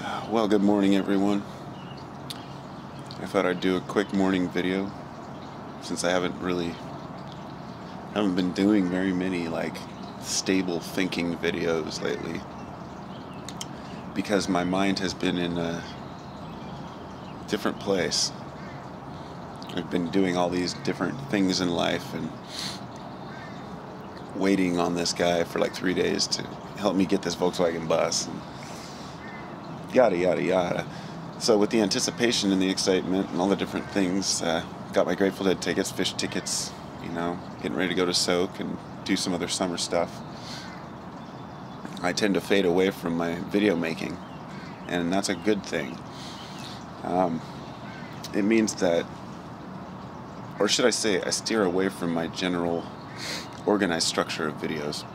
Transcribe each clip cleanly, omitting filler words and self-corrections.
Well, good morning, everyone. I thought I'd do a quick morning video since I haven't been doing very many stable thinking videos lately because my mind has been in a different place. I've been doing all these different things in life and waiting on this guy for like 3 days to help me get this Volkswagen bus and yada yada yada. So with the anticipation and the excitement and all the different things, got my Grateful Dead tickets, fish tickets, getting ready to go to Soak and do some other summer stuff. I tend to fade away from my video making, and that's a good thing. It means that, or should I say, I steer away from my general organized structure of videos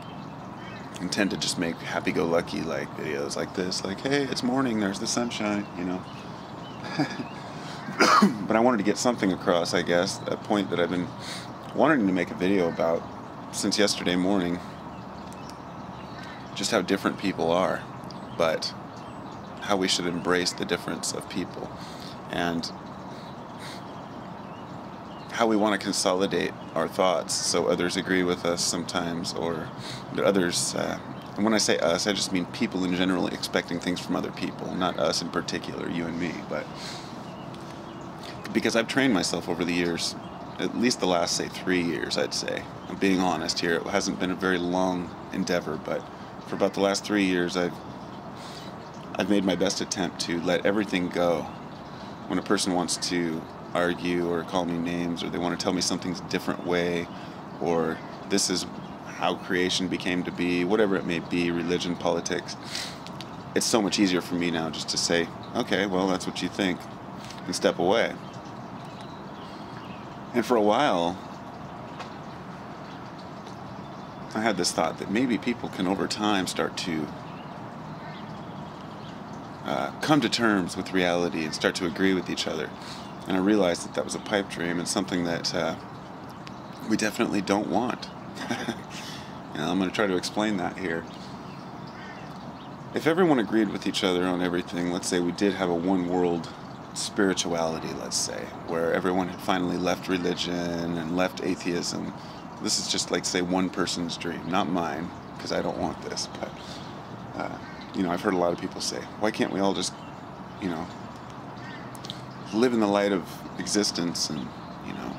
and tend to just make happy-go-lucky videos like this, like, hey, it's morning, there's the sunshine, But I wanted to get something across, I guess, a point that I've been wanting to make a video about since yesterday morning, just how different people are, but how we should embrace the difference of people, and how we want to consolidate our thoughts so others agree with us sometimes, or that others, and when I say us, I just mean people in general expecting things from other people, not us in particular, you and me, but because I've trained myself over the years, at least the last, say, 3 years, I'd say. I'm being honest here. It hasn't been a very long endeavor, but for about the last 3 years, I've made my best attempt to let everything go. When a person wants to argue or call me names, or they want to tell me something's a different way, or this is how creation became to be, whatever it may be, religion, politics, it's so much easier for me now just to say, okay, well, that's what you think, and step away. And for a while, I had this thought that maybe people can over time start to come to terms with reality and start to agree with each other. And I realized that that was a pipe dream and something that we definitely don't want. I'm going to try to explain that here. If everyone agreed with each other on everything, let's say we did have a one-world spirituality, let's say, where everyone had finally left religion and left atheism. This is just like, say, one person's dream, not mine, because I don't want this, but I've heard a lot of people say, why can't we all just live in the light of existence and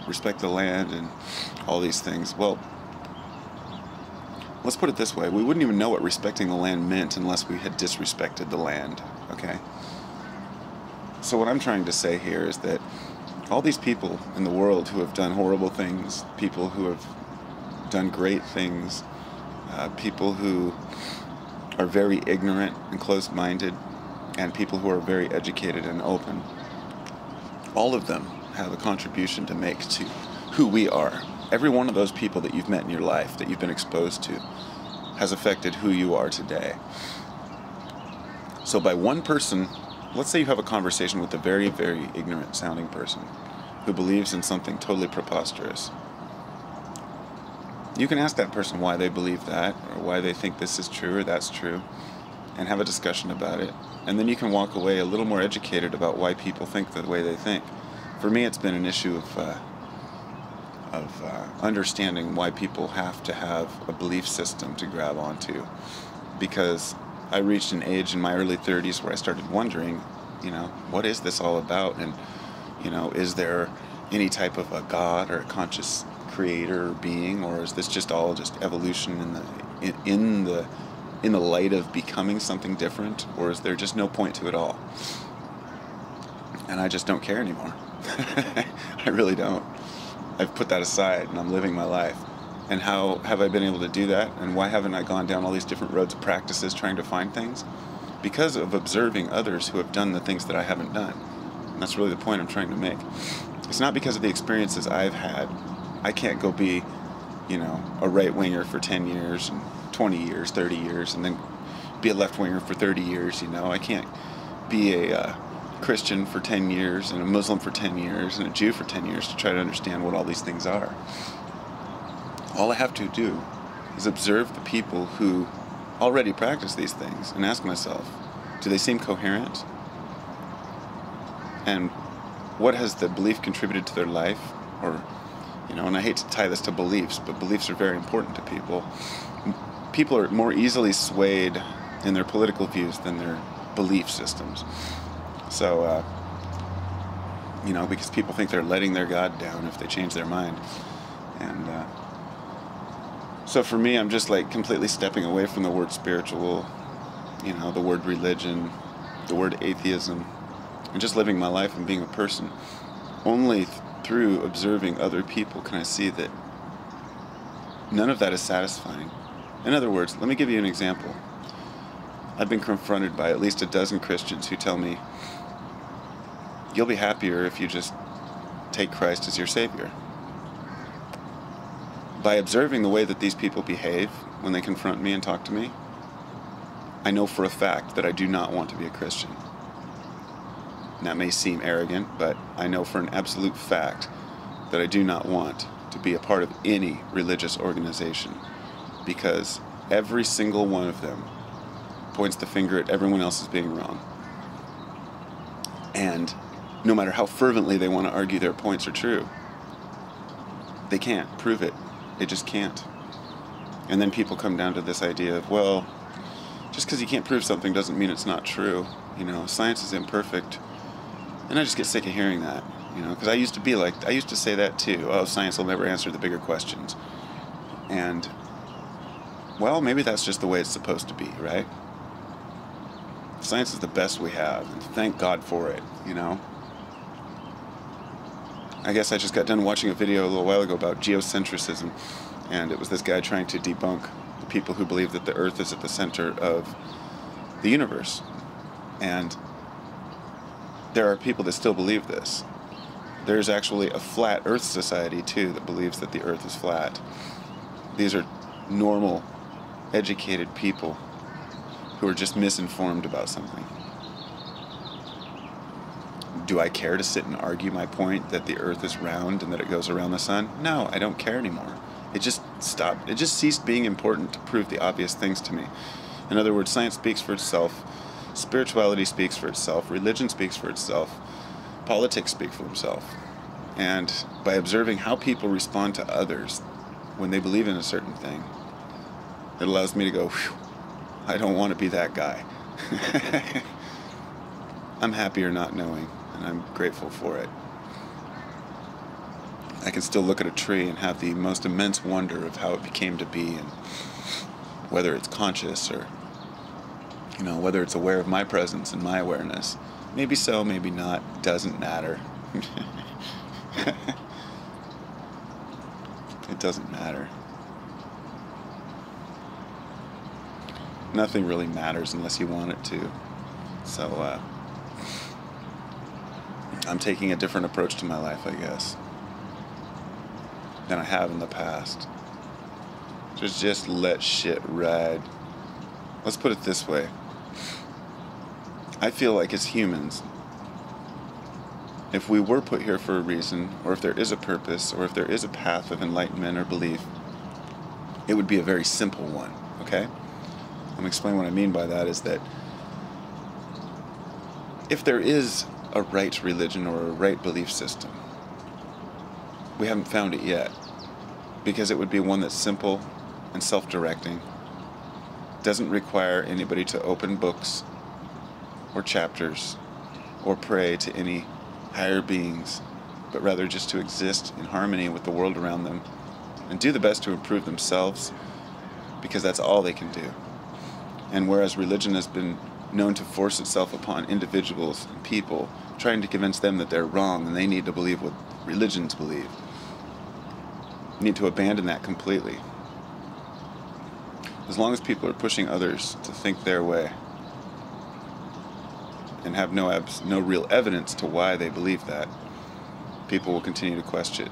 respect the land and all these things? Well, let's put it this way. We wouldn't even know what respecting the land meant unless we had disrespected the land, okay? So what I'm trying to say here is that all these people in the world who have done horrible things, people who have done great things, people who are very ignorant and closed-minded, and people who are very educated and open, all of them have a contribution to make to who we are. Every one of those people that you've met in your life, that you've been exposed to, has affected who you are today. So by one person, let's say you have a conversation with a very, very ignorant sounding person who believes in something totally preposterous. You can ask that person why they believe that, or why they think this is true or that's true, and have a discussion about it. And then you can walk away a little more educated about why people think the way they think. For me, it's been an issue of understanding why people have to have a belief system to grab onto, because I reached an age in my early 30s where I started wondering, what is this all about? And, is there any type of a God or a conscious creator or being, or is this just all just evolution in the light of becoming something different, or is there just no point to it all? And I just don't care anymore. I really don't. I've put that aside and I'm living my life. And how have I been able to do that? And why haven't I gone down all these different roads of practices trying to find things? Because of observing others who have done the things that I haven't done. And that's really the point I'm trying to make. It's not because of the experiences I've had. I can't go be, a right-winger for 10 years and 20 years, 30 years, and then be a left-winger for 30 years, I can't be a Christian for 10 years and a Muslim for 10 years and a Jew for 10 years to try to understand what all these things are. All I have to do is observe the people who already practice these things and ask myself, Do they seem coherent? And what has the belief contributed to their life? Or, and I hate to tie this to beliefs, but beliefs are very important to people. People are more easily swayed in their political views than their belief systems. So, because people think they're letting their God down if they change their mind. And so for me, I'm just like completely stepping away from the word spiritual, the word religion, the word atheism, and just living my life and being a person. Only through observing other people can I see that none of that is satisfying. In other words, let me give you an example. I've been confronted by at least a dozen Christians who tell me, you'll be happier if you just take Christ as your Savior. By observing the way that these people behave when they confront me and talk to me, I know for a fact that I do not want to be a Christian. And that may seem arrogant, but I know for an absolute fact that I do not want to be a part of any religious organization, because every single one of them points the finger at everyone else as being wrong. And no matter how fervently they want to argue their points are true, they can't prove it. They just can't. And then people come down to this idea of, well, just because you can't prove something doesn't mean it's not true. Science is imperfect. And I just get sick of hearing that, because I used to say that too. Oh, science will never answer the bigger questions. And, well, maybe that's just the way it's supposed to be, right? Science is the best we have, and thank God for it, I guess I just got done watching a video a little while ago about geocentrism, and it was this guy trying to debunk the people who believe that the Earth is at the center of the universe. And there are people that still believe this. There's actually a flat Earth society, too, that believes that the Earth is flat. These are normal, educated people who are just misinformed about something. Do I care to sit and argue my point that the Earth is round and that it goes around the sun? No, I don't care anymore. It just stopped. It just ceased being important to prove the obvious things to me. In other words, science speaks for itself. Spirituality speaks for itself. Religion speaks for itself. Politics speak for themselves. And by observing how people respond to others when they believe in a certain thing, it allows me to go, whew, I don't want to be that guy. I'm happier not knowing, and I'm grateful for it. I can still look at a tree and have the most immense wonder of how it became to be, and whether it's conscious or, whether it's aware of my presence and my awareness. Maybe so, maybe not. Doesn't matter. It doesn't matter. Nothing really matters unless you want it to. So, I'm taking a different approach to my life, I guess, than I have in the past. Just let shit ride. Let's put it this way. I feel like as humans, if we were put here for a reason, or if there is a purpose, or if there is a path of enlightenment or belief, it would be a very simple one, okay? I'm going to explain what I mean by that is that if there is a right religion or a right belief system, we haven't found it yet, because it would be one that's simple and self-directing, doesn't require anybody to open books or chapters or pray to any higher beings, but rather just to exist in harmony with the world around them and do the best to improve themselves, because that's all they can do. And whereas religion has been known to force itself upon individuals and people, trying to convince them that they're wrong and they need to believe what religions believe, you need to abandon that completely. As long as people are pushing others to think their way and have no real evidence to why they believe that, people will continue to question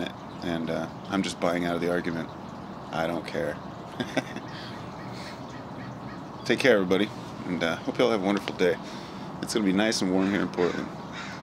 it. And I'm just buying out of the argument. I don't care. Take care, everybody, and hope you all have a wonderful day. It's going to be nice and warm here in Portland.